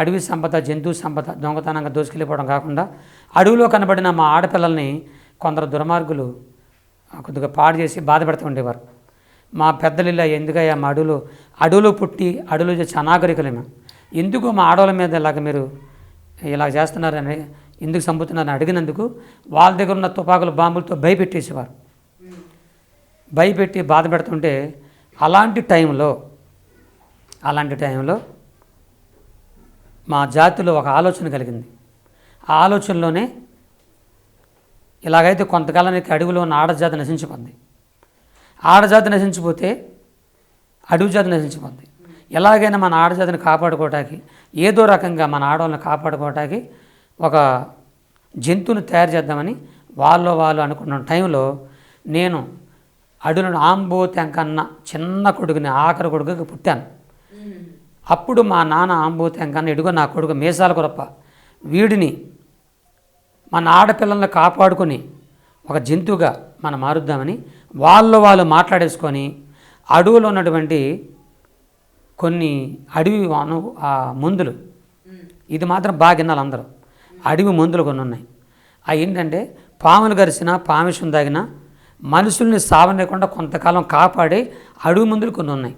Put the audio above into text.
అడవి సంపద, జంతు సంపద దొంగతనంగా దోసుకెళ్ళిపోవడం కాకుండా అడవిలో కనబడిన మా ఆడపిల్లల్ని కొందరు దుర్మార్గులు కొద్దిగా పాడు చేసి బాధ పెడుతూ ఉండేవారు. మా పెద్దలు ఇలా ఎందుకయ్యా మా అడవిలో పుట్టి అడవిలో చేసి అనాగరికులేము, ఎందుకు మా ఆడవాళ్ళ మీద ఇలాగ మీరు ఇలా చేస్తున్నారని, ఎందుకు చంపుతున్నారని అడిగినందుకు వాళ్ళ దగ్గర ఉన్న తుపాకులు బాంబులతో భయపెట్టేసేవారు. భయపెట్టి బాధ పెడుతుంటే అలాంటి టైంలో మా జాతిలో ఒక ఆలోచన కలిగింది. ఆ ఆలోచనలోనే ఇలాగైతే కొంతకాలానికి అడవిలో ఉన్న ఆడజాతి నశించిపోద్ది, ఆడజాతి నశించిపోతే అడవి జాతి నశించిపోద్ది. ఎలాగైనా మన ఆడజాతిని కాపాడుకోవటానికి, ఏదో రకంగా మన ఆడవాళ్ళని కాపాడుకోవటానికి ఒక జంతువుని తయారు చేద్దామని వాళ్ళు అనుకున్న టైంలో నేను అడవిలో ఆంబోతెంకన్న చిన్న కొడుకుని, ఆఖరి కొడుకుకి పుట్టాను. అప్పుడు మా నాన్న ఆంబోతెంకన్న, ఎడుగో నా కొడుకు మీసాల కొరప్ప, వీడిని మన ఆడపిల్లల్ని కాపాడుకొని ఒక జంతువుగా మనం మారుద్దామని వాళ్ళు మాట్లాడేసుకొని అడవిలో ఉన్నటువంటి కొన్ని అడవి మందులు, ఇది మాత్రం బాగా వినాలి అందరూ, అడవి మందులు కొన్ని ఉన్నాయి. అవి ఏంటంటే పాములు గరిచిన, పామిషం తాగిన మనుషుల్ని సావనేకుండా కొంతకాలం కాపాడే అడవి మందులు కొన్ని ఉన్నాయి.